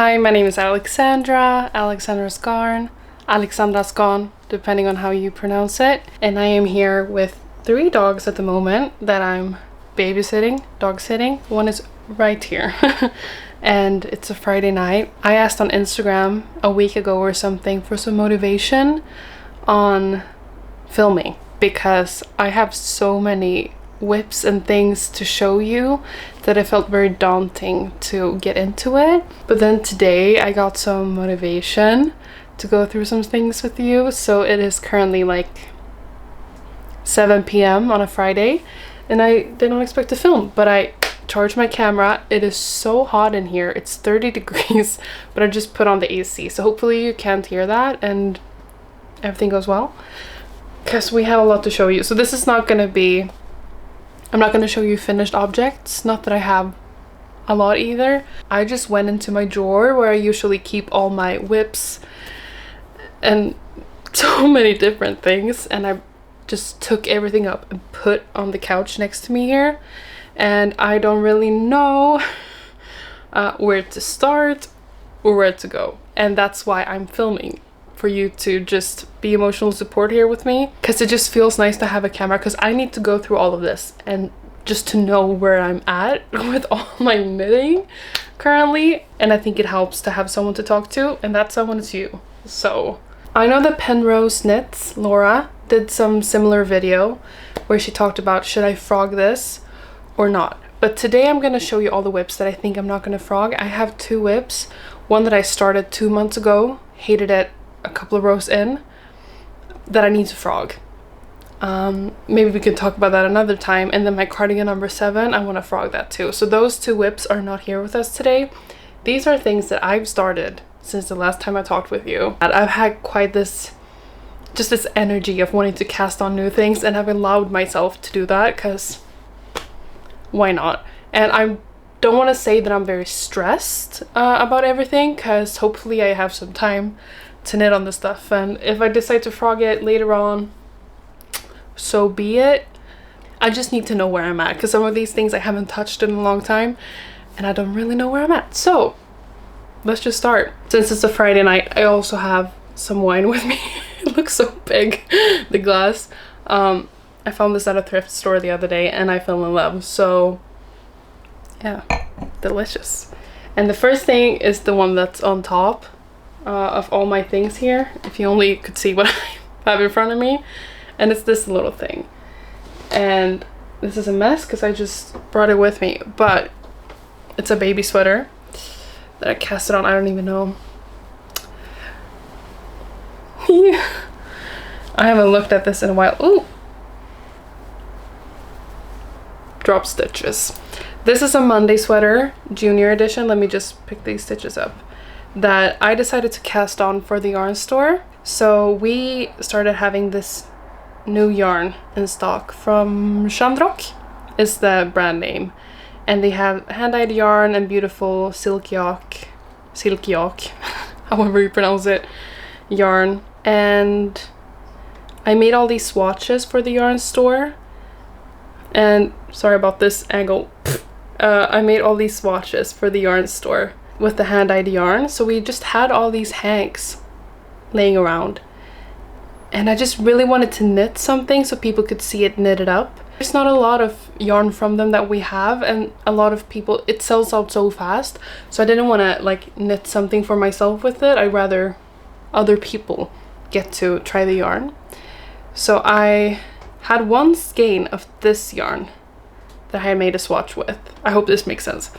Hi, my name is Alexandra, AlexandrasGarn, AlexandrasGarn, depending on how you pronounce it. And I am here with 3 dogs at the moment that I'm babysitting, dog sitting. One is right here. And it's a Friday night. I asked on Instagram a week ago or something for some motivation on filming because I have so many whips and things to show you that it felt very daunting to get into it. But then today I got some motivation to go through some things with you. So it is currently like 7 p.m. on a Friday and I didn't expect to film, but I charged my camera. It is so hot in here. It's 30 degrees, but I just put on the AC. So hopefully you can't hear that and everything goes well because we have a lot to show you. So this is not going to be, I'm not going to show you finished objects, not that I have a lot either. I just went into my drawer where I usually keep all my whips and so many different things, and I just took everything up and put on the couch next to me here, and I don't really know where to start or where to go, and that's why I'm filming, for you to just be emotional support here with me, because it just feels nice to have a camera, because I need to go through all of this and just to know where I'm at with all my knitting currently. And I think it helps to have someone to talk to, and that someone is you. So I know that Penrose Knits, Laura, did some similar video where she talked about should I frog this or not. But today I'm going to show you all the whips that I think I'm not going to frog. I have 2 whips, one that I started 2 months ago, hated it a couple of rows in, that I need to frog. Maybe we can talk about that another time. And then my cardigan number 7, I want to frog that too. So those 2 whips are not here with us today. These are things that I've started since the last time I talked with you. I've had quite this, just this energy of wanting to cast on new things, and I've allowed myself to do that because why not? And I don't want to say that I'm very stressed about everything, because hopefully I have some time to knit on this stuff, and if I decide to frog it later on, so be it. I just need to know where I'm at, because some of these things I haven't touched in a long time and I don't really know where I'm at. So let's just start. Since it's a Friday night, I also have some wine with me. It looks so big, the glass. I found this at a thrift store the other day and I fell in love. So yeah, delicious. And the first thing is the one that's on top of all my things here, if you only could see what I have in front of me, and it's this little thing. And this is a mess because I just brought it with me, but it's a baby sweater that I casted on. I don't even know. I haven't looked at this in a while. Ooh, drop stitches. This is a Monday sweater, junior edition. Let me just pick these stitches up, that I decided to cast on for the yarn store. So we started having this new yarn in stock from Chandrock is the brand name, and they have hand-dyed yarn and beautiful silk yak, however you pronounce it, yarn. And I made all these swatches for the yarn store, and sorry about this angle, I made all these swatches for the yarn store with the hand-dyed yarn. So we just had all these hanks laying around, and I just really wanted to knit something so people could see it knitted up. There's not a lot of yarn from them that we have, and a lot of people, it sells out so fast, so I didn't want to like knit something for myself with it. I'd rather other people get to try the yarn. So I had one skein of this yarn that I made a swatch with. I hope this makes sense.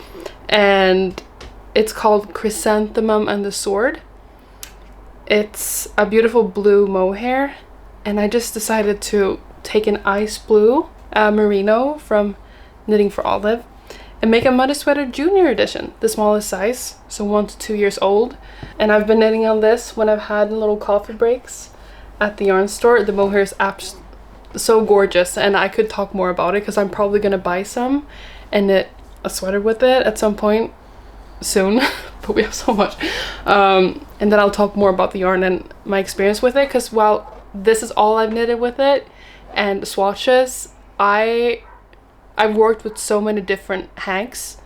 And it's called Chrysanthemum and the Sword. It's a beautiful blue mohair, and I just decided to take an ice blue merino from Knitting for Olive and make a muddy sweater junior edition, the smallest size, so 1 to 2 years old. And I've been knitting on this when I've had little coffee breaks at the yarn store. The mohair is so gorgeous, and I could talk more about it because I'm probably gonna buy some and knit a sweater with it at some point soon. But we have so much, and then I'll talk more about the yarn and my experience with it, because while this is all I've knitted with it and swatches, I've worked with so many different hanks,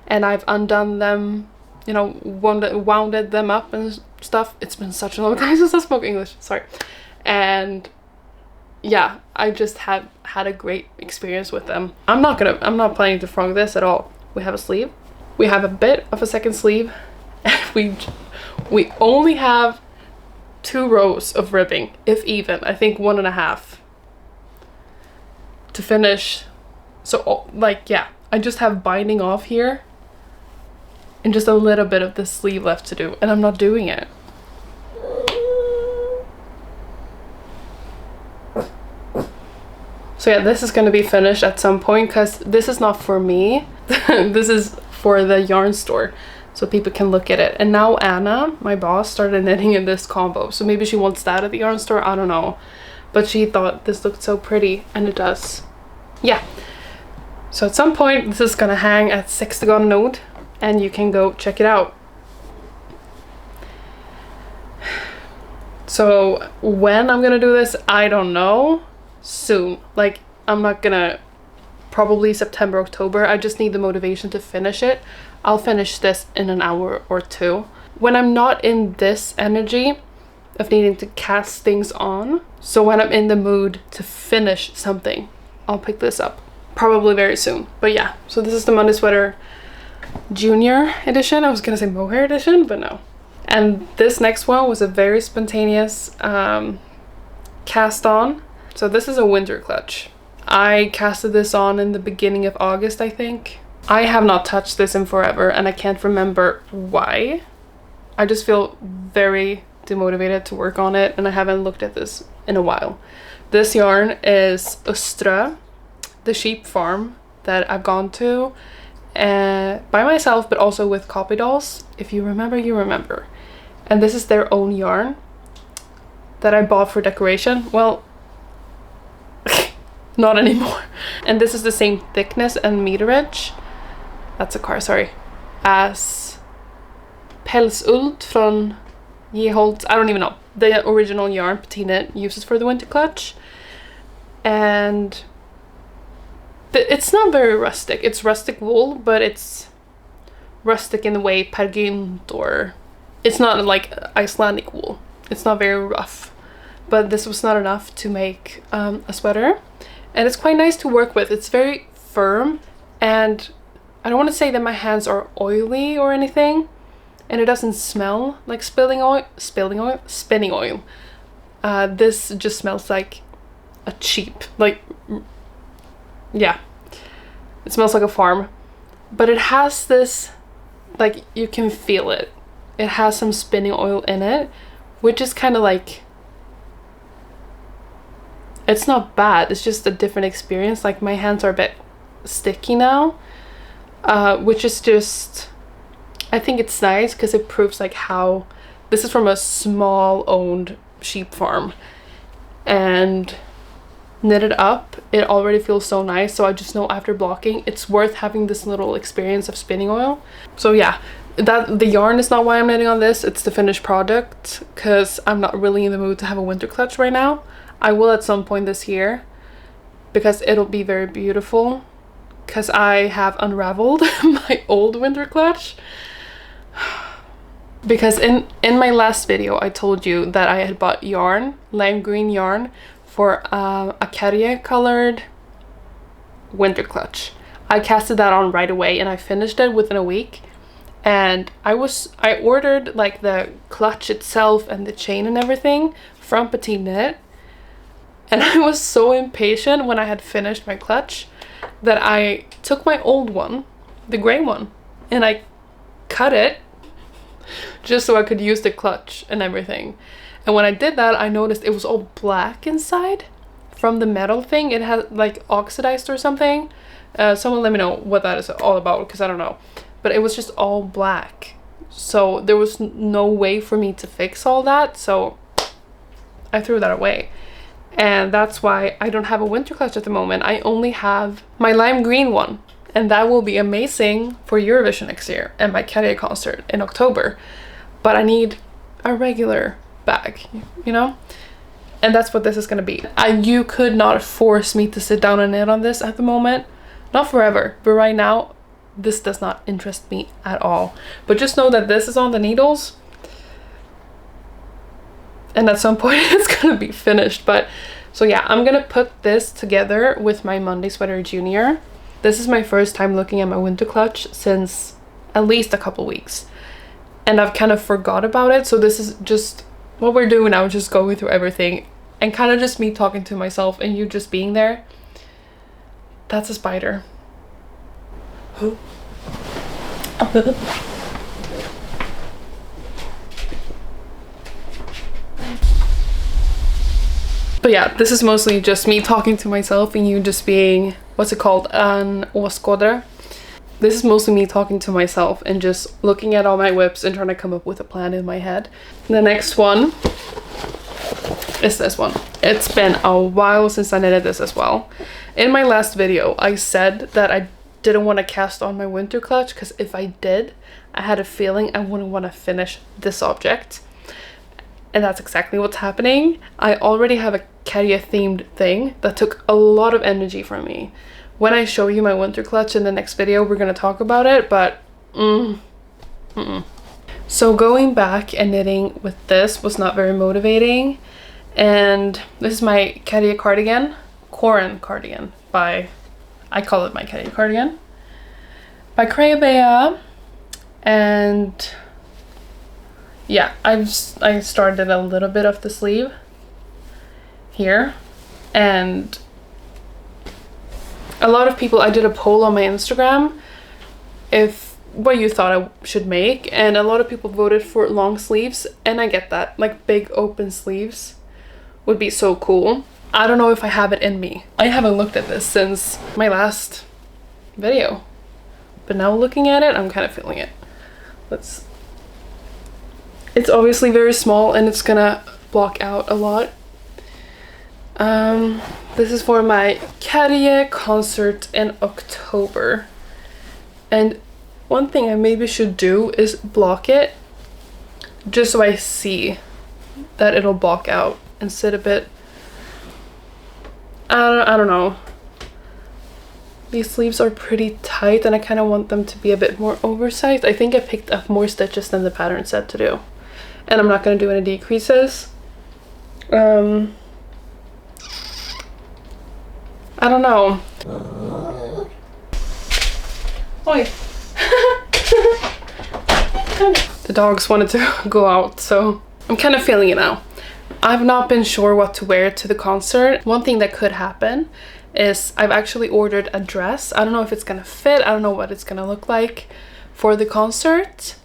and I've undone them you know, wounded them up and stuff. It's been such a long time since I spoke English, sorry. And yeah, I just had a great experience with them. I'm not planning to frog this at all. We have a sleeve, we have a bit of a second sleeve, and we only have 2 rows of ribbing, if even. I think 1.5 to finish. So like, yeah, I just have binding off here and just a little bit of the sleeve left to do, and I'm not doing it. So yeah, this is going to be finished at some point, because this is not for me. This is for the yarn store, so people can look at it. And now Anna, my boss, started knitting in this combo, so maybe she wants that at the yarn store, I don't know. But she thought this looked so pretty, and it does. Yeah. So at some point this is gonna hang at Sextagon Node, and you can go check it out. So when I'm gonna do this, I don't know. Soon. Like, I'm not gonna, probably September, October. I just need the motivation to finish it. I'll finish this in an hour or 2. When I'm not in this energy of needing to cast things on, so when I'm in the mood to finish something, I'll pick this up. Probably very soon. But yeah, so this is the Monday Sweater Junior edition. I was gonna say mohair edition, but no. And this next one was a very spontaneous cast on. So this is a winter clutch. I casted this on in the beginning of August, I think. I have not touched this in forever, and I can't remember why. I just feel very demotivated to work on it, and I haven't looked at this in a while. This yarn is Östra, the sheep farm that I've gone to by myself, but also with copy dolls. If you remember, you remember. And this is their own yarn that I bought for decoration. Well, not anymore. And this is the same thickness and meterage, that's a car, sorry, as Pälsult från Geholt. I don't even know. The original yarn Petite uses for the winter clutch. And it's not very rustic. It's rustic wool, but it's rustic in the way pergynt, or it's not like Icelandic wool. It's not very rough. But this was not enough to make a sweater. And it's quite nice to work with. It's very firm, and I don't want to say that my hands are oily or anything, and it doesn't smell like spinning oil. This just smells like a cheap, like, yeah, it smells like a farm. But it has this, like, you can feel it. It has some spinning oil in it, which is kind of like, it's not bad, it's just a different experience. Like, my hands are a bit sticky now, which is just, I think it's nice because it proves like how this is from a small owned sheep farm, and knitted up, it already feels so nice. So I just know after blocking, it's worth having this little experience of spinning oil. So yeah, that the yarn is not why I'm knitting on this, it's the finished product, because I'm not really in the mood to have a winter clutch right now. I will at some point this year, because it'll be very beautiful, because I have unraveled my old winter clutch. Because in my last video I told you that I had bought yarn, lime green yarn, for a käärijä colored winter clutch. I casted that on right away and I finished it within a week. And I ordered like the clutch itself and the chain and everything from Petite Knit. And I was so impatient when I had finished my clutch that I took my old one, the gray one, and I cut it just so I could use the clutch and everything. And when I did that, I noticed it was all black inside from the metal thing. It had like oxidized or something. Someone let me know what that is all about, because I don't know. But it was just all black. So there was no way for me to fix all that. So I threw that away. And that's why I don't have a winter clutch at the moment. I only have my lime green one. And that will be amazing for Eurovision next year and my käärijä concert in October. But I need a regular bag, you know? And that's what this is gonna be. You could not force me to sit down and knit on this at the moment. Not forever, but right now, this does not interest me at all. But just know that this is on the needles, and at some point it's gonna be finished. But so yeah, I'm gonna put this together with my Monday Sweater Junior. This is my first time looking at my winter clutch since at least a couple weeks, and I've kind of forgot about it. So this is just what we're doing now, just going through everything, and kind of just me talking to myself and you just being there. That's a spider. But yeah, this is mostly just me talking to myself and you just being, what's it called, an åskådare. This is mostly me talking to myself and just looking at all my whips and trying to come up with a plan in my head. The next one is this one. It's been a while since I knitted this as well. In my last video, I said that I didn't want to cast on my winter clutch because if I did, I had a feeling I wouldn't want to finish this object. And that's exactly what's happening. I already have a käärijä themed thing that took a lot of energy from me. When I show you my winter clutch in the next video, we're going to talk about it, but So going back and knitting with this was not very motivating. And this is my käärijä cardigan, Corin cardigan by, I call it my käärijä cardigan, by carpe. And yeah, I started a little bit of the sleeve here, and a lot of people, I did a poll on my Instagram if what you thought I should make, and a lot of people voted for long sleeves, and I get that, like big open sleeves would be so cool. I don't know if I have it in me. I haven't looked at this since my last video, but now looking at it, I'm kind of feeling it. It's obviously very small and it's gonna block out a lot. This is for my käärijä concert in October. And one thing I maybe should do is block it just so I see that it'll block out and sit a bit. I don't know. These sleeves are pretty tight and I kind of want them to be a bit more oversized. I think I picked up more stitches than the pattern said to do. And I'm not going to do any decreases. I don't know. Oi. The dogs wanted to go out, so I'm kind of feeling it now. I've not been sure what to wear to the concert. One thing that could happen is I've actually ordered a dress. I don't know if it's gonna fit. I don't know what it's gonna look like for the concert.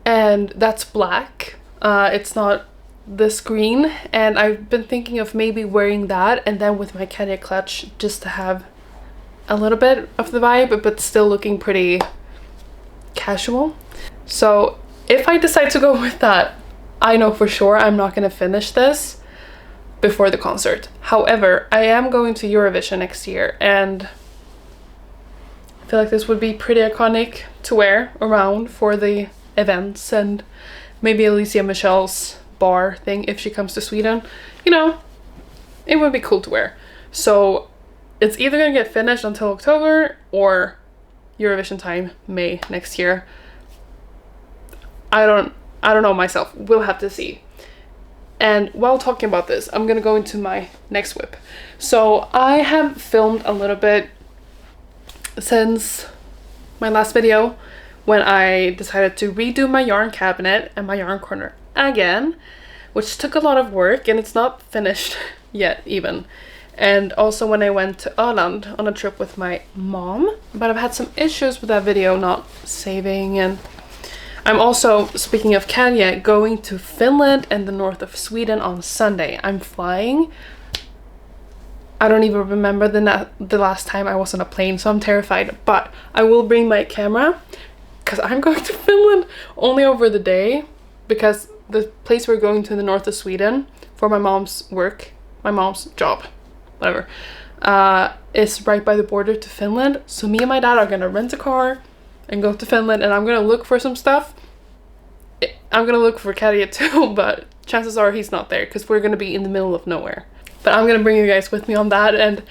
And that's black. It's not this green. And I've been thinking of maybe wearing that and then with my käärijä clutch just to have a little bit of the vibe, but still looking pretty casual. So if I decide to go with that, I know for sure I'm not going to finish this before the concert. However, I am going to Eurovision next year and I feel like this would be pretty iconic to wear around for the events and maybe Alicia Michelle's bar thing if she comes to Sweden. You know, it would be cool to wear. So it's either going to get finished until October or Eurovision time, May next year. I don't know myself. We'll have to see. And while talking about this, I'm gonna go into my next whip. So I have filmed a little bit since my last video when I decided to redo my yarn cabinet and my yarn corner again, which took a lot of work and it's not finished yet even. And also when I went to Öland on a trip with my mom, but I've had some issues with that video not saving. And I'm also, speaking of käärijä, going to Finland and the north of Sweden on Sunday. I'm flying. I don't even remember the last time I was on a plane, so I'm terrified. But I will bring my camera because I'm going to Finland only over the day because the place we're going to in the north of Sweden for my mom's work, my mom's job, whatever, is right by the border to Finland. So me and my dad are gonna rent a car and go to Finland, and I'm gonna look for some stuff. I'm gonna look for käärijä too, but chances are he's not there because we're gonna be in the middle of nowhere. But I'm gonna bring you guys with me on that, and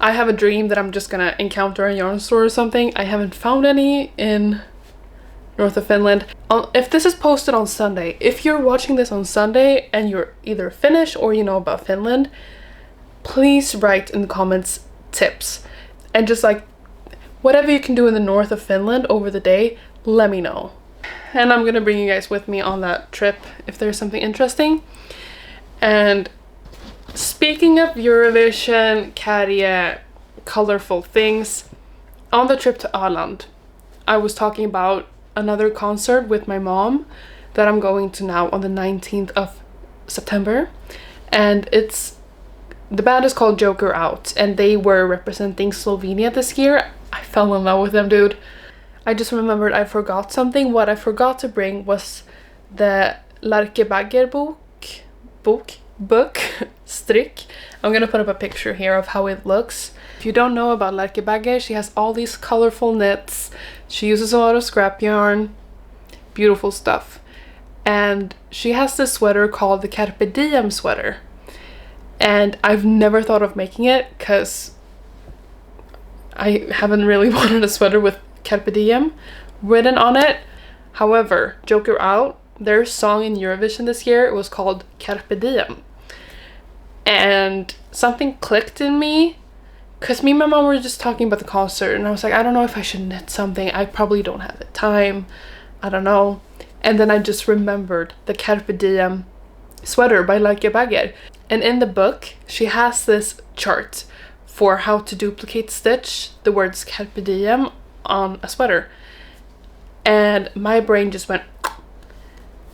I have a dream that I'm just gonna encounter a yarn store or something. I haven't found any in north of Finland. If this is posted on Sunday, if you're watching this on Sunday and you're either Finnish or you know about Finland, please write in the comments tips. And just like whatever you can do in the north of Finland over the day, let me know. And I'm gonna bring you guys with me on that trip if there's something interesting. And speaking of Eurovision, käärijä, colorful things, on the trip to Åland, I was talking about another concert with my mom that I'm going to now on the 19th of September. And the band is called Joker Out, and they were representing Slovenia this year. I fell in love with them, dude. I just remembered I forgot something. What I forgot to bring was the Lärke book strick. I'm gonna put up a picture here of how it looks. If you don't know about Lärke, she has all these colorful knits. She uses a lot of scrap yarn, beautiful stuff. And she has this sweater called the Carpe Diem sweater. And I've never thought of making it because I haven't really wanted a sweater with Carpe Diem written on it. However, Joker Out, their song in Eurovision this year, it was called Carpe Diem. And something clicked in me because me and my mom were just talking about the concert, and I was like, I don't know if I should knit something. I probably don't have the time. I don't know. And then I just remembered the Carpe Diem sweater by Lärke. And in the book, she has this chart for how to duplicate stitch the words Carpe Diem on a sweater. And my brain just went.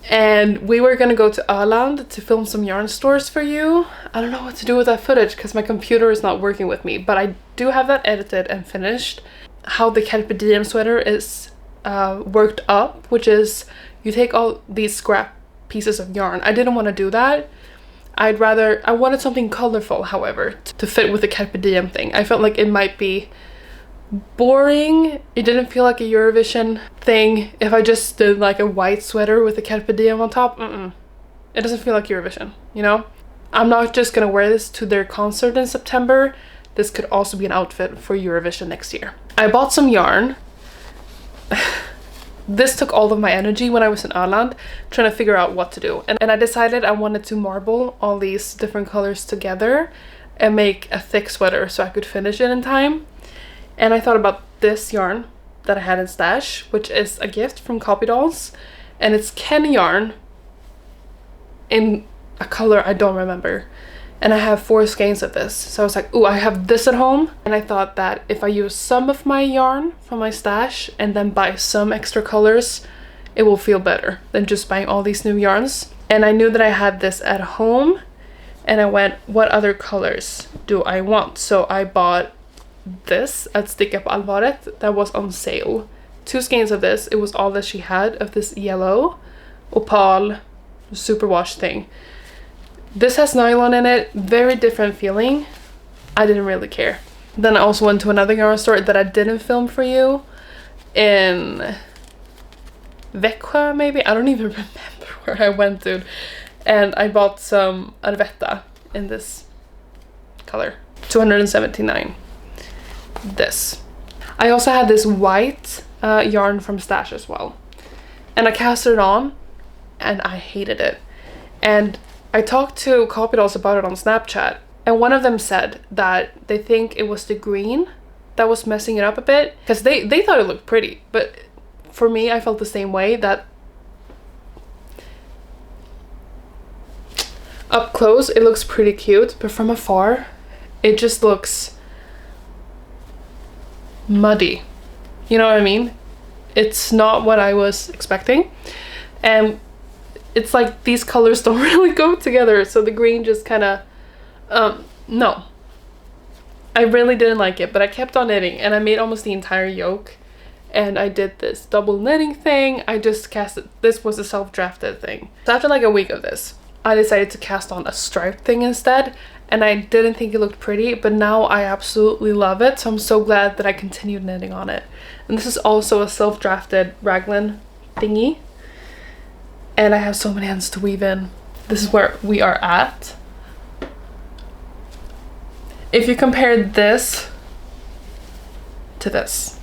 And we were gonna go to Åland to film some yarn stores for you. I don't know what to do with that footage because my computer is not working with me, but I do have that edited and finished. How the Carpe Diem sweater is worked up, which is you take all these scrap pieces of yarn. I didn't want to do that. I wanted something colorful, however, to fit with the Carpe Diem thing. I felt like it might be boring. It didn't feel like a Eurovision thing if I just did like a white sweater with a Carpe Diem on top. It doesn't feel like Eurovision, you know? I'm not just gonna wear this to their concert in September. This could also be an outfit for Eurovision next year. I bought some yarn. This took all of my energy when I was in Åland trying to figure out what to do. And I decided I wanted to marble all these different colors together and make a thick sweater so I could finish it in time. And I thought about this yarn that I had in stash, which is a gift from Copydolls. And it's Ken yarn in a color I don't remember. And I have 4 skeins of this. So I was like, ooh, I have this at home. And I thought that if I use some of my yarn from my stash and then buy some extra colors, it will feel better than just buying all these new yarns. And I knew that I had this at home. And I went, what other colors do I want? So I bought this at Sticka på Allvaret that was on sale. 2 skeins of this. It was all that she had of this yellow opal superwash thing. This has nylon in it, very different feeling. I didn't really care. Then I also went to another yarn store that I didn't film for you in Växjö maybe? I don't even remember where I went to. And I bought some Arvetta in this color. 279. This. I also had this white yarn from Stash as well. And I cast it on and I hated it. And I talked to Copydolls about it on Snapchat, and one of them said that they think it was the green that was messing it up a bit, because they thought it looked pretty, but for me I felt the same way, that up close it looks pretty cute, but from afar it just looks muddy. You know what I mean? It's not what I was expecting, and it's like these colors don't really go together, so the green just kind of no, I really didn't like it. But I kept on knitting and I made almost the entire yoke, and I did this double knitting thing. I just cast it. This was a self-drafted thing. So after like a week of this, I decided to cast on a striped thing instead, and I didn't think it looked pretty, but now I absolutely love it. So I'm so glad that I continued knitting on it. And this is also a self-drafted raglan thingy. And I have so many ends to weave in. This is where we are at. if you compare this to this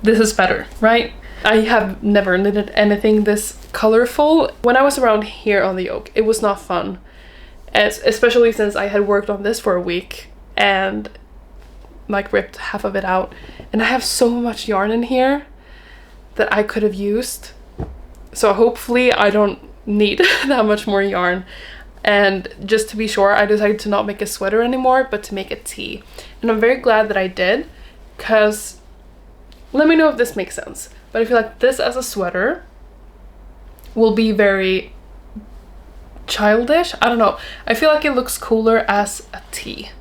is better, right? I have never knitted anything this colorful. When I was around here on the yoke, it was not fun, especially since I had worked on this for a week and like ripped half of it out, and I have so much yarn in here that I could have used, so hopefully I don't need that much more yarn. And just to be sure, I decided to not make a sweater anymore, but to make a tee, and I'm very glad that I did, because let me know if this makes sense, but I feel like this as a sweater will be very childish. I don't know, I feel like it looks cooler as a tee.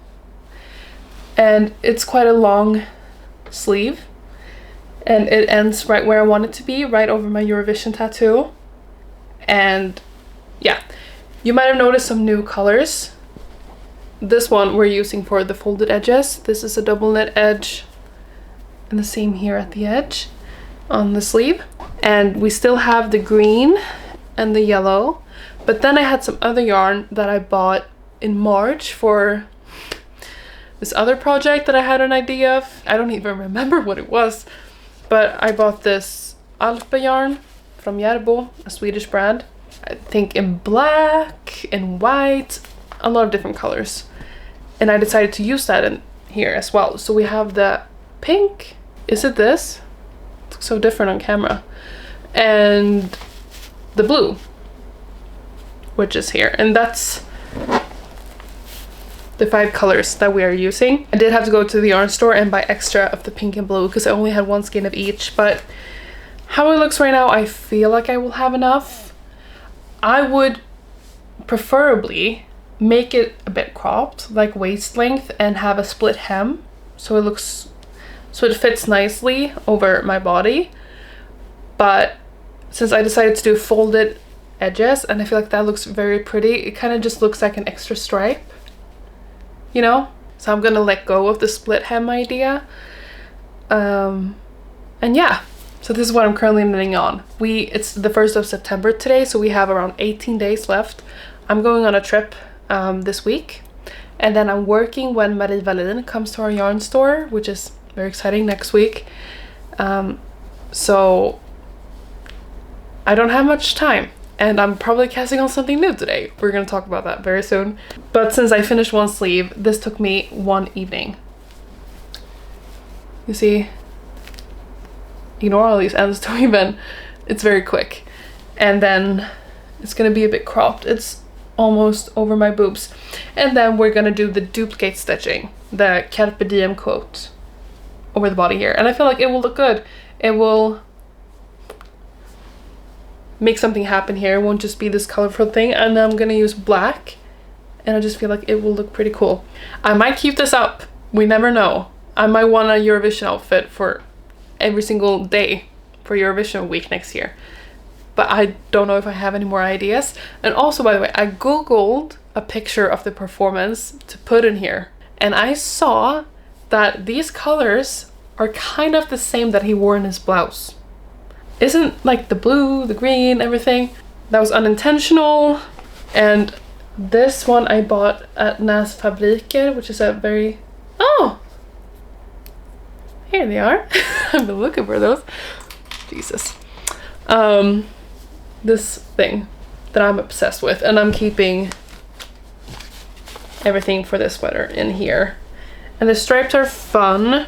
And it's quite a long sleeve, and it ends right where I want it to be, right over my Eurovision tattoo. And yeah, you might have noticed some new colors. This one we're using for the folded edges. This is a double knit edge, and the same here at the edge on the sleeve. And we still have the green and the yellow, but then I had some other yarn that I bought in March for this other project that I had an idea of. I don't even remember what it was, but I bought this Alpe yarn from Järbo, a Swedish brand. I think in black and white, a lot of different colors. And I decided to use that in here as well. So we have the pink, is it this? It looks so different on camera. And the blue, which is here. And that's the 5 colors that we are using. I did have to go to the yarn store and buy extra of the pink and blue because I only had 1 skein of each, but how it looks right now, I feel like I will have enough. I would preferably make it a bit cropped, like waist length, and have a split hem so it fits nicely over my body. But since I decided to do folded edges, and I feel like that looks very pretty, it kind of just looks like an extra stripe, you know? So I'm gonna let go of the split hem idea. And yeah, so this is what I'm currently knitting on. It's the 1st of September today, so we have around 18 days left. I'm going on a trip this week, and then I'm working when Marie Wallin comes to our yarn store, which is very exciting, next week. So I don't have much time, and I'm probably casting on something new today. We're gonna talk about that very soon. But since I finished 1 sleeve, this took me 1 evening. You see? Ignore all these ends to even, it's very quick. And then it's gonna be a bit cropped. It's almost over my boobs. And then we're gonna do the duplicate stitching, the carpe diem quote over the body here. And I feel like it will look good. It will make something happen here. It won't just be this colorful thing. And I'm gonna use black, and I just feel like it will look pretty cool. I might keep this up, we never know. I might want a Eurovision outfit for every single day for Eurovision week next year, but I don't know if I have any more ideas. And also, by the way, I googled a picture of the performance to put in here, and I saw that these colors are kind of the same that he wore in his blouse. Isn't like the blue, the green, everything? That was unintentional. And this one I bought at Nas Fabriker, which is a very... Oh! Here they are. I've been looking for those. Jesus. This thing that I'm obsessed with, and I'm keeping everything for this sweater in here. And the stripes are fun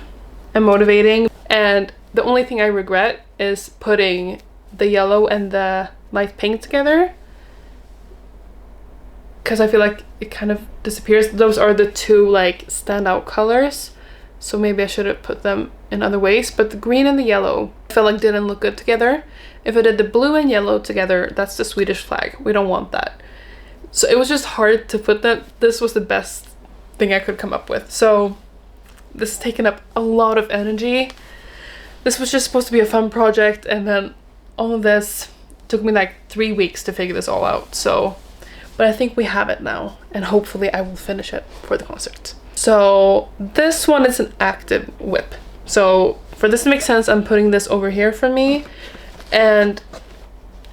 and motivating, and the only thing I regret is putting the yellow and the light pink together, because I feel like it kind of disappears. Those are the 2 like standout colors, so maybe I should have put them in other ways. But the green and the yellow I felt like didn't look good together. If I did the blue and yellow together, that's the Swedish flag. We don't want that. So it was just hard to put that. This was the best thing I could come up with. So this has taken up a lot of energy. This was just supposed to be a fun project, and then all of this took me like 3 weeks to figure this all out. So, but I think we have it now, and hopefully I will finish it for the concert. So this one is an active whip. So for this to make sense, I'm putting this over here for me, and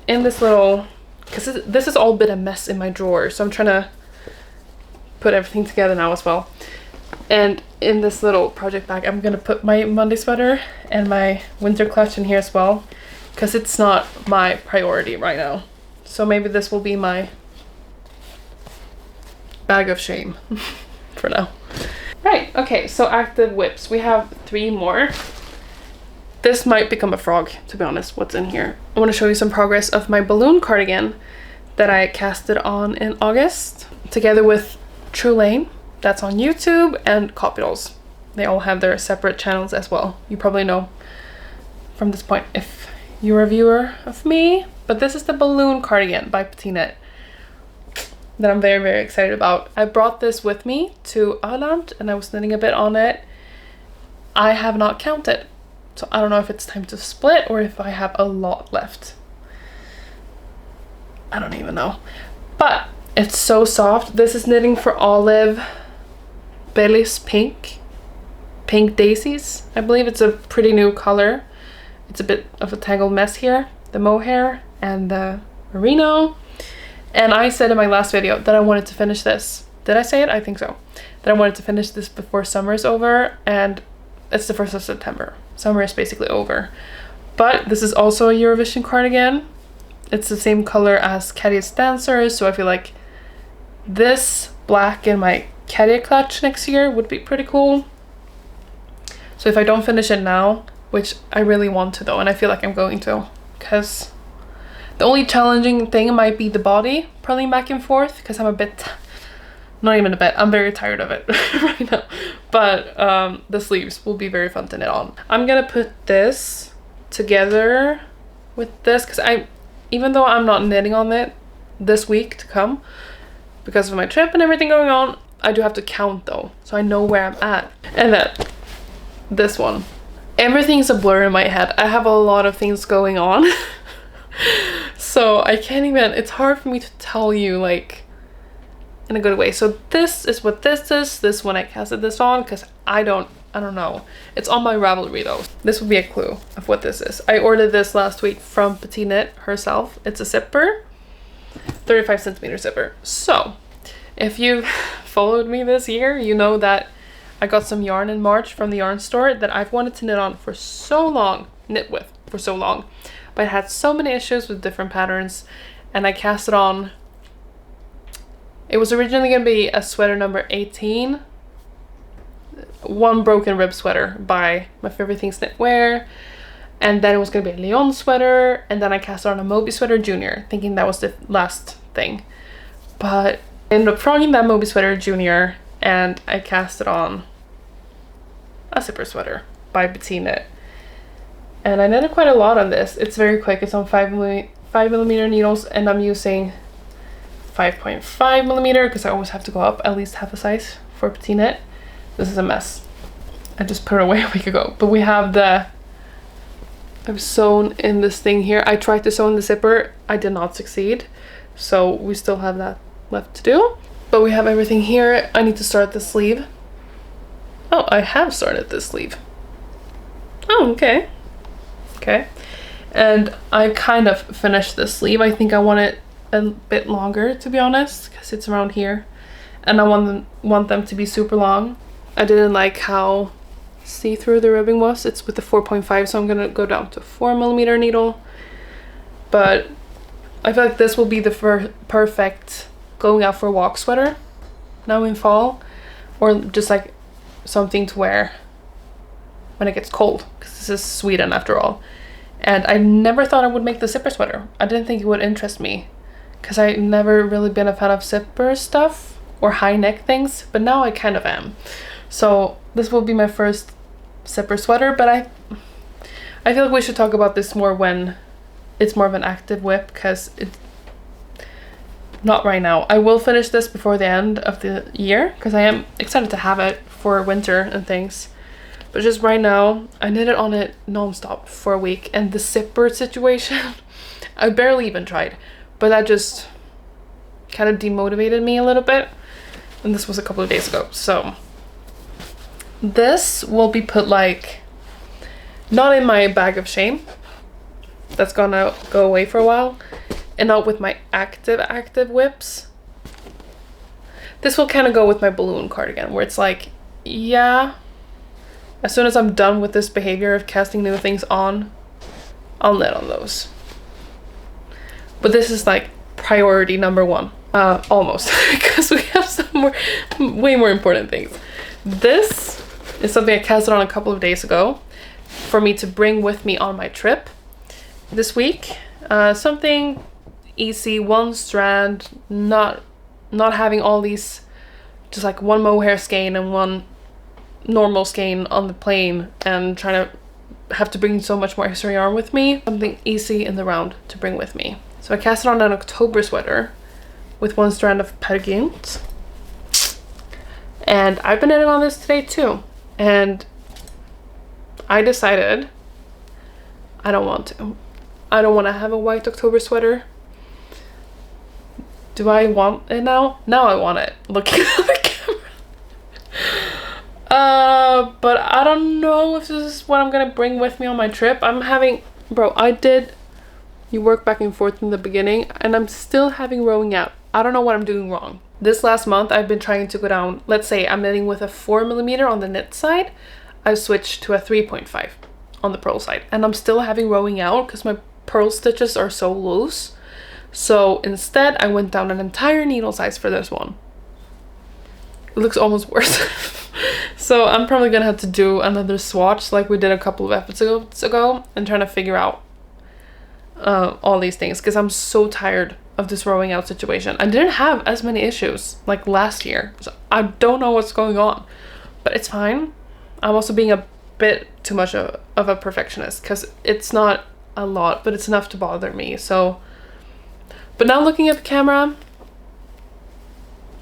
in this little, because this has all been a mess in my drawer, so I'm trying to put everything together now as well. And in this little project bag, I'm gonna put my Monday sweater and my winter clutch in here as well, because it's not my priority right now. So maybe this will be my bag of shame for now. Right, okay, so active whips. We have 3 more. This might become a frog, to be honest, what's in here. I want to show you some progress of my balloon cardigan that I casted on in August, together with True Lane. That's on YouTube, and cast-ons. They all have their separate channels as well. You probably know from this point if you're a viewer of me. But this is the balloon cardigan by Petinet that I'm very, very excited about. I brought this with me to Ireland and I was knitting a bit on it. I have not counted, so I don't know if it's time to split or if I have a lot left. I don't even know. But it's so soft. This is knitting for Olive Belly's Pink Daisies. I believe it's a pretty new color. It's a bit of a tangled mess here. The mohair and the merino. And I said in my last video that I wanted to finish this. Did I say it? I think so. That I wanted to finish this before summer is over, and it's the 1st of September. Summer is basically over. But this is also a Eurovision cardigan. It's the same color as Käärijä's Dancers, so I feel like this black in my käärijä clutch next year would be pretty cool. So if I don't finish it now, which I really want to though, and I feel like I'm going to, because the only challenging thing might be the body pulling back and forth, because I'm a bit, not even a bit, I'm very tired of it right now. But the sleeves will be very fun to knit on. I'm gonna put this together with this, because even though I'm not knitting on it this week to come, because of my trip and everything going on, I do have to count though, so I know where I'm at. And then this one. Everything's a blur in my head. I have a lot of things going on. So I can't even, it's hard for me to tell you like in a good way. So this is what this is. This one I casted this on because I don't know. It's on my Ravelry though. This would be a clue of what this is. I ordered this last week from Petinet herself. It's a zipper, 35 centimeter zipper. So if you've followed me this year, you know that I got some yarn in March from the yarn store that I've wanted to knit on for so long, but I had so many issues with different patterns, and I cast it on. It was originally going to be a sweater number 18, one broken rib sweater by My Favorite Things Knitwear, and then it was going to be a Lyon sweater, and then I cast it on a Moby sweater junior, thinking that was the last thing. But I ended up frogging that Moby sweater junior, and I cast it on a zipper sweater by Petinet. And I knitted quite a lot on this. It's very quick. It's on 5mm needles, and I'm using 5.5mm because I always have to go up at least half a size for Petinet. This is a mess. I just put it away a week ago. But we have I've sewn in this thing here. I tried to sew in the zipper. I did not succeed. So we still have that left to do. But we have everything here. I need to start the sleeve. Oh, I have started this sleeve. Oh, okay. Okay. And I kind of finished this sleeve. I think I want it a bit longer, to be honest, because it's around here. And I want them to be super long. I didn't like how see-through the ribbing was. It's with the 4.5, so I'm going to go down to 4mm needle. But I feel like this will be the perfect going out for a walk sweater now in fall, or just like something to wear when it gets cold, because this is Sweden after all. And I never thought I would make the zipper sweater. I didn't think it would interest me because I never really been a fan of zipper stuff or high neck things, but now I kind of am. So this will be my first zipper sweater, but I feel like we should talk about this more when it's more of an active whip, because it's not right now. I will finish this before the end of the year because I am excited to have it for winter and things. But just right now, I knitted on it non-stop for a week, and the zipper situation, I barely even tried, but that just kind of demotivated me a little bit. And this was a couple of days ago. So this will be put like, not in my bag of shame. That's gonna go away for a while. And not with my active whips. This will kind of go with my balloon cardigan, where it's like, yeah, as soon as I'm done with this behavior of casting new things on, I'll knit on those. But this is like priority number one, almost, because we have some more, way more important things. This is something I casted on a couple of days ago for me to bring with me on my trip this week. Something easy, one strand, not having all these, just like one mohair skein and one normal skein on the plane, and trying to have to bring so much more extra yarn with me. Something easy in the round to bring with me. So I cast it on an October sweater with one strand of pergint, and I've been knitting on this today too, and I decided I don't want to have a white October sweater. Do I want it now? Now I want it, looking at the camera. But I don't know if this is what I'm gonna bring with me on my trip. I'm having, bro, you work back and forth in the beginning, and I'm still having rowing out. I don't know what I'm doing wrong. This last month I've been trying to go down, let's say I'm knitting with a 4mm on the knit side, I've switched to a 3.5 on the purl side, and I'm still having rowing out because my purl stitches are so loose. So instead I went down an entire needle size for this one. It looks almost worse. So I'm probably gonna have to do another swatch like we did a couple of episodes ago, and trying to figure out all these things, because I'm so tired of this rowing out situation. I didn't have as many issues like last year, so I don't know what's going on, but it's fine. I'm also being a bit too much of a perfectionist, because it's not a lot, but it's enough to bother me. So, but now looking at the camera,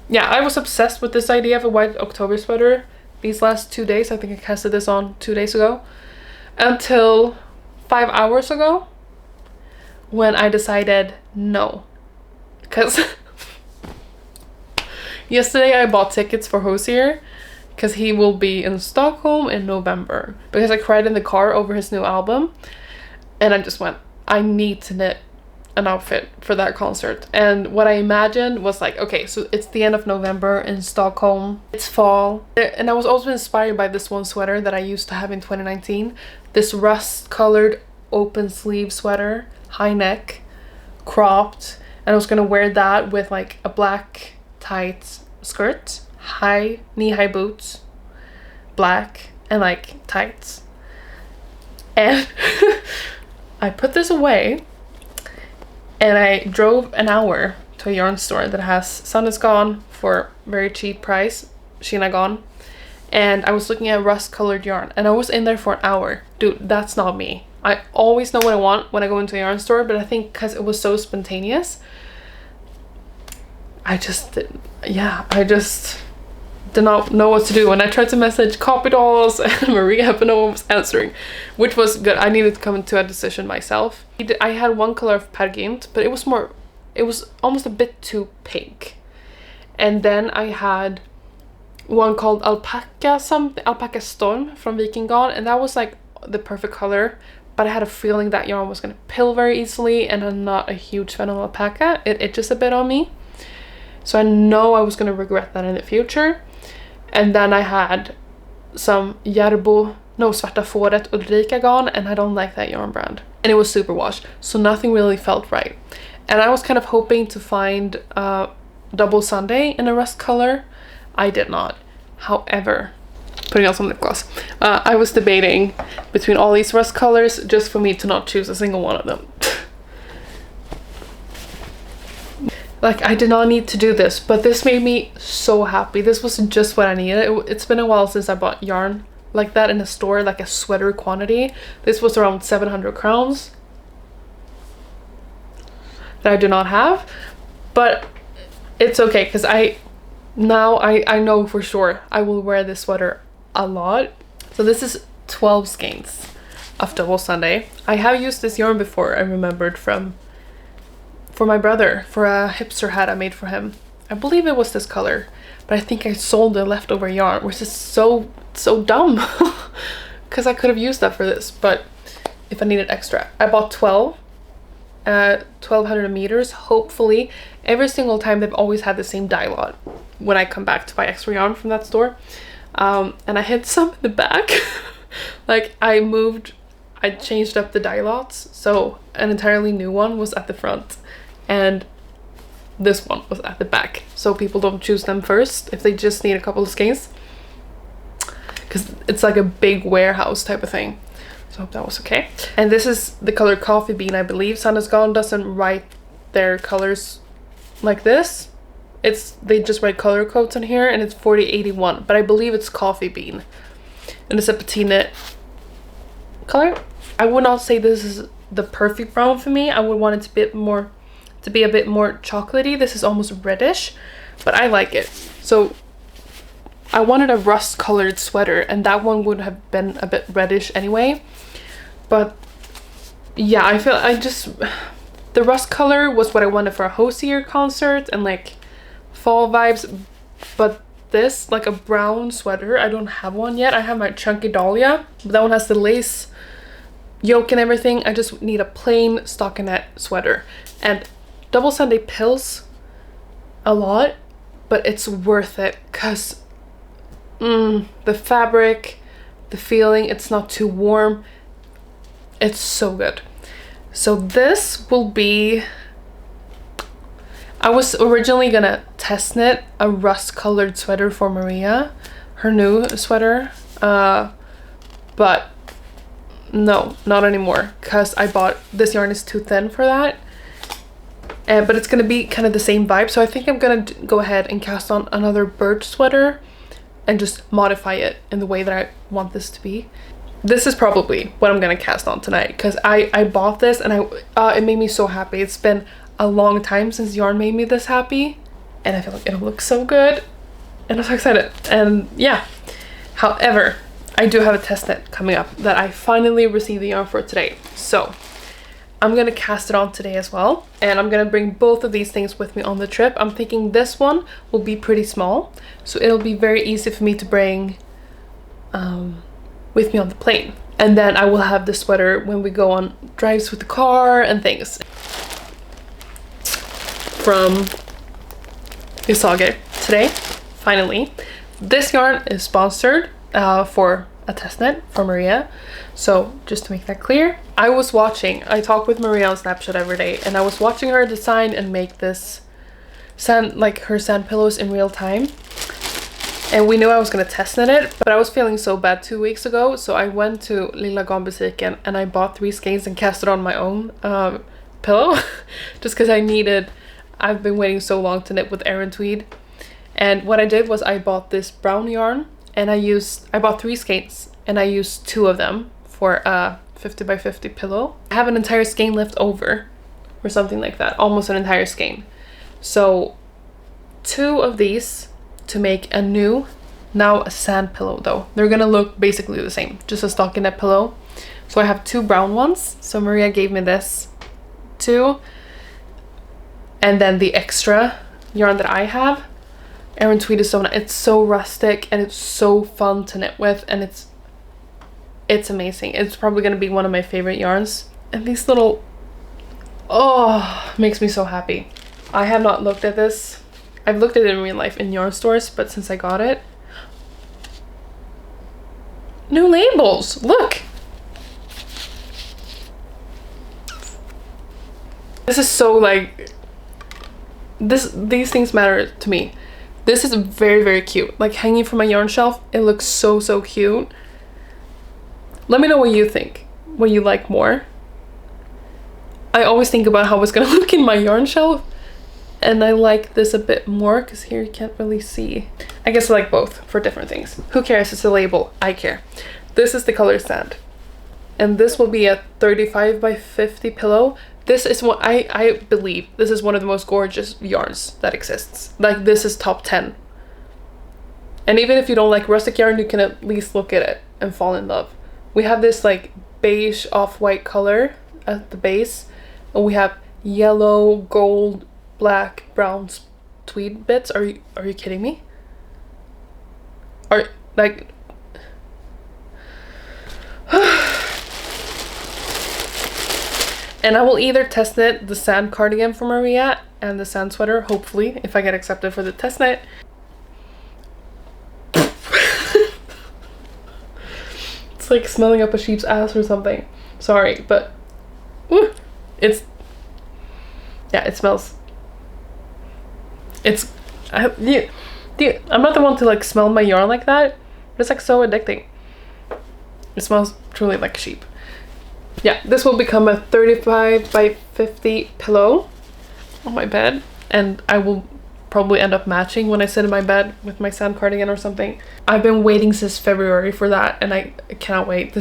yeah, I was obsessed with this idea of a white October sweater these last 2 days. I think I casted this on 2 days ago, until 5 hours ago, when I decided no. Because yesterday I bought tickets for Hosier, because he will be in Stockholm in November, because I cried in the car over his new album, and I just went, I need to knit an outfit for that concert. And what I imagined was like, okay, so it's the end of November in Stockholm, it's fall, and I was also inspired by this one sweater that I used to have in 2019, this rust colored open sleeve sweater, high neck, cropped, and I was gonna wear that with like a black tight skirt, knee-high boots, black, and like tights. And I put this away, and I drove an hour to a yarn store that has Sun Is Gone for very cheap price, Sheena Gone, and I was looking at rust colored yarn, and I was in there for an hour. Dude, that's not me. I always know what I want when I go into a yarn store, but I think because it was so spontaneous, I just did not know what to do. And I tried to message copy dolls and Maria, but no one was answering, which was good. I needed to come into a decision myself. I had one color of pergint, but it was almost a bit too pink. And then I had one called Alpaca Storm from Vikingarn, and that was like the perfect color, but I had a feeling that yarn was going to pill very easily, and I'm not a huge fan of alpaca. It itches a bit on me, so I know I was going to regret that in the future. And then I had some Svarta Fåret Ulrika garn, and I don't like that yarn brand, and it was super washed, so nothing really felt right. And I was kind of hoping to find Double Sunday in a rust color. I did not. However, putting on some lip gloss, I was debating between all these rust colors just for me to not choose a single one of them. Like, I did not need to do this, but this made me so happy. This was just what I needed. It's been a while since I bought yarn like that in a store, like a sweater quantity. This was around 700 crowns that I do not have, but it's okay, because I know for sure I will wear this sweater a lot. So this is 12 skeins of Double Sunday. I have used this yarn before, I remembered, for my brother, for a hipster hat I made for him. I believe it was this color, but I think I sold the leftover yarn, which is so dumb, because I could have used that for this, but if I needed extra. I bought 1200 meters. Hopefully every single time they've always had the same dye lot, when I come back to buy extra yarn from that store. And I hid some in the back. Like I changed up the dye lots, so an entirely new one was at the front and this one was at the back, so people don't choose them first if they just need a couple of skeins, because it's like a big warehouse type of thing. So I hope that was okay. And this is the color Coffee Bean. I believe AlexandrasGarn doesn't write their colors like this. They just write color codes on here, and it's 4081, but I believe it's Coffee Bean, and it's a petite knit color. I would not say this is the perfect brown for me. I would want it to be a bit more chocolatey. This is almost reddish, but I like it. So I wanted a rust colored sweater, and that one would have been a bit reddish anyway. But yeah, I feel the rust color was what I wanted for a Hosier concert and like fall vibes. But this, like a brown sweater, I don't have one yet. I have my Chunky Dahlia, but that one has the lace yoke and everything. I just need a plain stockinette sweater. And double Sunday pills a lot, but it's worth it because the fabric, the feeling, it's not too warm. It's so good. So this will be, I was originally gonna test knit a rust colored sweater for Maria, her new sweater, but no, not anymore, because I bought this yarn is too thin for that. But it's gonna be kind of the same vibe, so I think I'm gonna go ahead and cast on another birch sweater and just modify it in the way that I want this to be. This is probably what I'm gonna cast on tonight, because I bought this and it made me so happy. It's been a long time since yarn made me this happy, and I feel like it'll look so good, and I'm so excited. And yeah, however, I do have a test knit coming up that I finally received the yarn for today, so I'm gonna cast it on today as well, and I'm gonna bring both of these things with me on the trip. I'm thinking this one will be pretty small, so it'll be very easy for me to bring with me on the plane. And then I will have the sweater when we go on drives with the car and things. From Isage today, finally. This yarn is sponsored for a test knit for Maria. So just to make that clear, I talk with Maria on Snapchat every day, and I was watching her design and make this her sand pillows in real time. And we knew I was gonna test knit it, but I was feeling so bad 2 weeks ago, so I went to Lilla Garnbutiken and I bought 3 skeins and cast it on my own pillow, just because I've been waiting so long to knit with Aran tweed. And what I did was I bought this brown yarn, and I bought 3 skeins, and I used 2 of them for a 50 by 50 pillow. I have an entire skein left over, or something like that, almost an entire skein. So 2 of these to make now a sand pillow though. They're gonna look basically the same, just a stockinette pillow. So I have 2 brown ones. So Maria gave me this 2. And then the extra yarn that I have, Aran tweed is it's so rustic and it's so fun to knit with, and it's amazing. It's probably gonna be one of my favorite yarns. And these little, makes me so happy. I have not looked at this. I've looked at it in real life in yarn stores, but since I got it, new labels, look. This is so like, these things matter to me. This is very, very cute. Like hanging from my yarn shelf, it looks so, so cute. Let me know what you think, what you like more. I always think about how it's gonna look in my yarn shelf, and I like this a bit more because here you can't really see. I guess I like both for different things. Who cares? It's a label. I care. This is the color sand, and this will be a 35 by 50 pillow. This is what I believe this is one of the most gorgeous yarns that exists. Like, this is top 10. And even if you don't like rustic yarn, you can at least look at it and fall in love. We have this like beige off-white color at the base, and we have yellow, gold, black, brown tweed bits. Are you kidding me? And I will either test knit the sand cardigan for Maria and the sand sweater, hopefully, if I get accepted for the test knit. It's like smelling up a sheep's ass or something. Sorry, but yeah, it smells. Dude, I'm not the one to like smell my yarn like that, but it's like so addicting. It smells truly like a sheep. Yeah, this will become a 35 by 50 pillow on my bed, and I will probably end up matching when I sit in my bed with my sand cardigan or something. I've been waiting since February for that, and I cannot wait.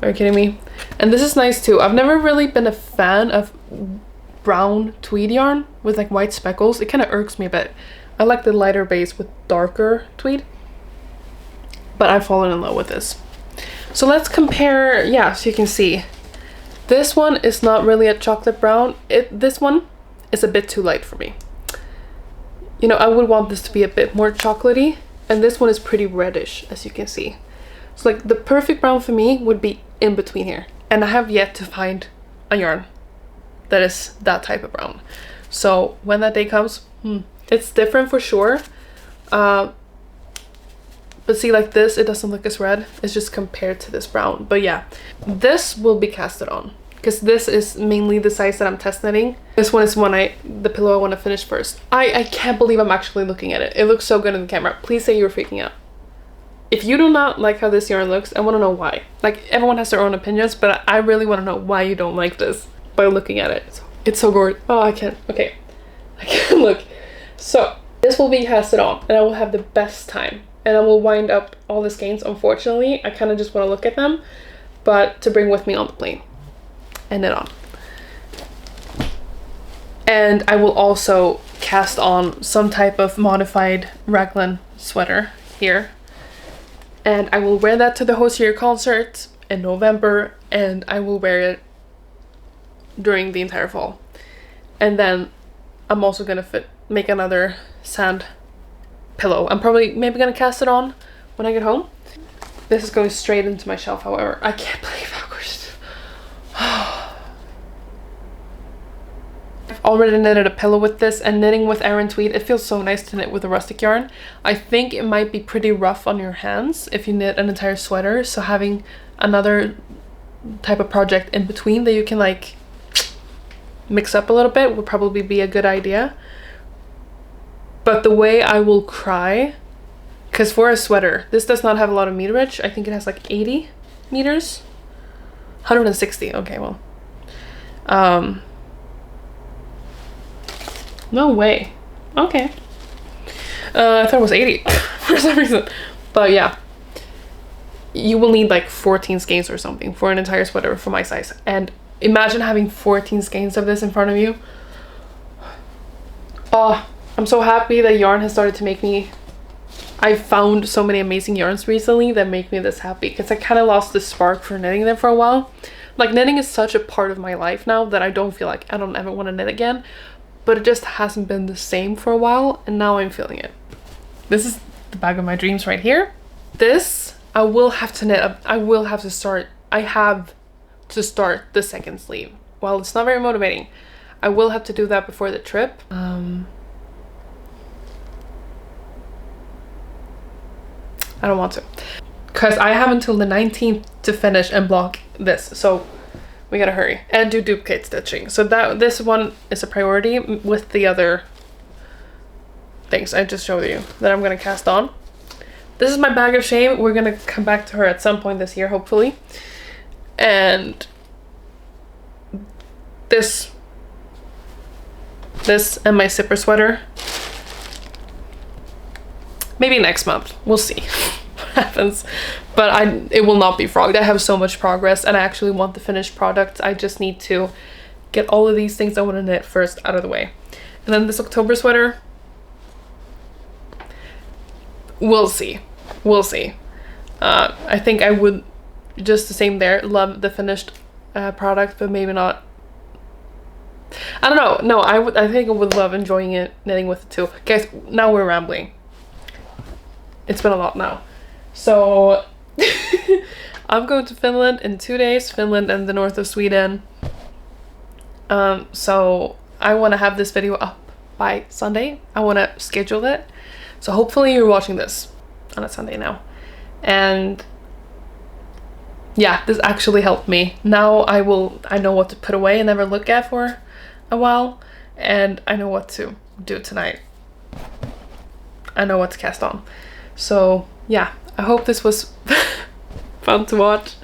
Are you kidding me? And this is nice too. I've never really been a fan of brown tweed yarn with like white speckles. It kind of irks me a bit. I like the lighter base with darker tweed, but I've fallen in love with this. So let's compare. Yeah, so you can see this one is not really a chocolate brown. This one is a bit too light for me. You know, I would want this to be a bit more chocolatey, and this one is pretty reddish, as you can see. So like the perfect brown for me would be in between here, and I have yet to find a yarn that is that type of brown. So when that day comes, it's different for sure. But see, like this, it doesn't look as red. It's just compared to this brown. But yeah, this will be casted on, because this is mainly the size that I'm test knitting. This one is the pillow I want to finish first. I can't believe I'm actually looking at it. It looks so good in the camera. Please say you're freaking out. If you do not like how this yarn looks, I want to know why. Like, everyone has their own opinions, but I really want to know why you don't like this by looking at it. It's so gorgeous. Oh, I can't. Okay. I can't look. So this will be casted on, and I will have the best time. And I will wind up all the skeins. Unfortunately, I kind of just want to look at them, but to bring with me on the plane and knit on. And I will also cast on some type of modified raglan sweater here. And I will wear that to the Hosier concert in November, and I will wear it during the entire fall. And then I'm also gonna make another sand pillow. I'm probably maybe gonna cast it on when I get home. This is going straight into my shelf, however. I can't believe how gorgeous. I've already knitted a pillow with this, and knitting with Aran tweed, it feels so nice to knit with a rustic yarn. I think it might be pretty rough on your hands if you knit an entire sweater, so having another type of project in between that you can like mix up a little bit would probably be a good idea. But the way I will cry, because for a sweater, this does not have a lot of meterage. I think it has like 80 meters. 160, okay, well. No way. Okay. I thought it was 80 for some reason. But yeah. You will need like 14 skeins or something for an entire sweater for my size. And imagine having 14 skeins of this in front of you. Oh, I'm so happy that yarn has started to make me... I've found so many amazing yarns recently that make me this happy, because I kind of lost the spark for knitting them for a while. Like, knitting is such a part of my life now that I don't feel like I don't ever want to knit again, but it just hasn't been the same for a while, and now I'm feeling it. This is the bag of my dreams right here. This I will have to knit. I have to start the second sleeve. While it's not very motivating, I will have to do that before the trip. I don't want to, because I have until the 19th to finish and block this, so we gotta hurry and do duplicate stitching. So this one is a priority with the other things I just showed you that I'm gonna cast on. This is my bag of shame. We're gonna come back to her at some point this year, hopefully. And this and my zipper sweater, maybe next month. We'll see what happens. But it will not be frogged. I have so much progress, and I actually want the finished product. I just need to get all of these things I want to knit first out of the way. And then this October sweater, we'll see. We'll see. I think I would, just the same there, love the finished product, but maybe not. I don't know. No, I think I would love enjoying it, knitting with it too. Guys, now we're rambling. It's been a lot now. So I'm going to Finland in 2 days, Finland and the north of Sweden. So I want to have this video up by Sunday. I want to schedule it. So hopefully you're watching this on a Sunday now. and yeah, this actually helped me. Now I know what to put away and never look at for a while, and I know what to do tonight. I know what to cast on. So yeah, I hope this was fun to watch,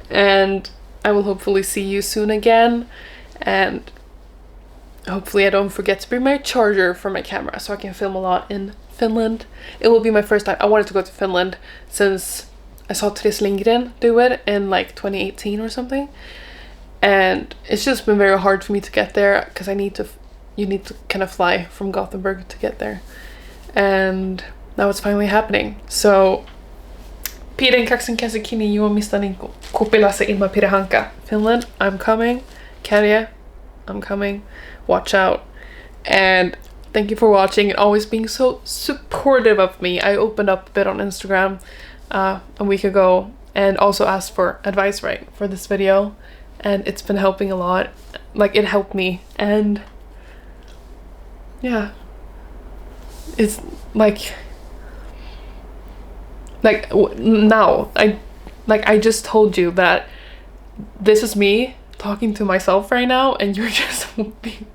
and I will hopefully see you soon again, and hopefully I don't forget to bring my charger for my camera so I can film a lot in Finland. It will be my first time. I wanted to go to Finland since I saw Therese Lindgren do it in like 2018 or something, and it's just been very hard for me to get there because you need to kind of fly from Gothenburg to get there, and now it's finally happening. So Pidän kaksin käsi kiinni juomista niinku kupilassa ilman pidähanka. Finland, I'm coming. Käärijä, I'm coming. Watch out. And thank you for watching and always being so supportive of me. I opened up a bit on Instagram a week ago and also asked for advice, right, for this video, and it's been helping a lot. Like, it helped me, and yeah, it's like now I just told you that this is me talking to myself right now, and you're just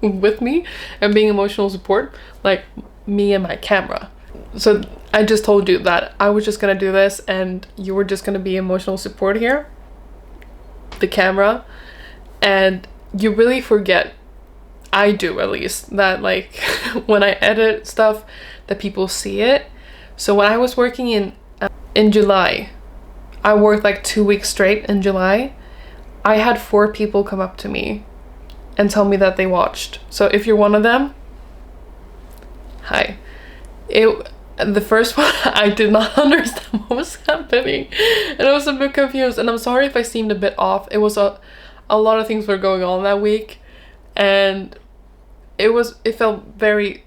with me and being emotional support, like me and my camera. So I just told you that I was just gonna do this and you were just gonna be emotional support here, the camera, and you really forget, I do at least, that like when I edit stuff that people see it. So when I was working in July, I worked like 2 weeks straight in July. I had 4 people come up to me and tell me that they watched. So if you're one of them, hi. The first one, I did not understand what was happening, and I was a bit confused, and I'm sorry if I seemed a bit off. It was a lot of things were going on that week, and it felt very,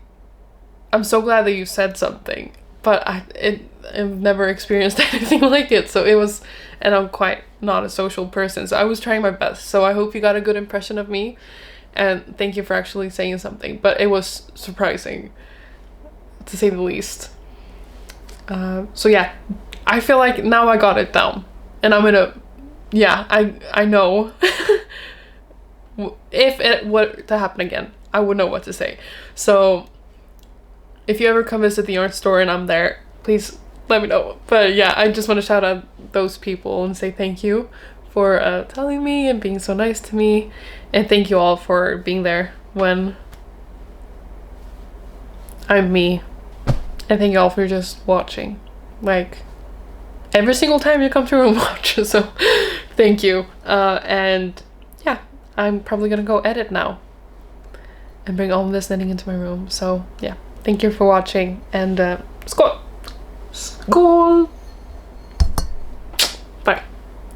I'm so glad that you said something, but I've never experienced anything like it. So it was, and I'm quite not a social person, so I was trying my best. So I hope you got a good impression of me, and thank you for actually saying something, but it was surprising, to say the least. So yeah, I feel like now I got it down, and I'm gonna, yeah, I know if it were to happen again, I would know what to say. So if you ever come visit the art store and I'm there, please let me know. But yeah, I just want to shout out those people and say thank you for telling me and being so nice to me, and thank you all for being there when I'm me, and thank you all for just watching, like every single time you come through and watch. So thank you, and yeah, I'm probably gonna go edit now and bring all of this knitting into my room. So yeah, thank you for watching, and skål! Skål!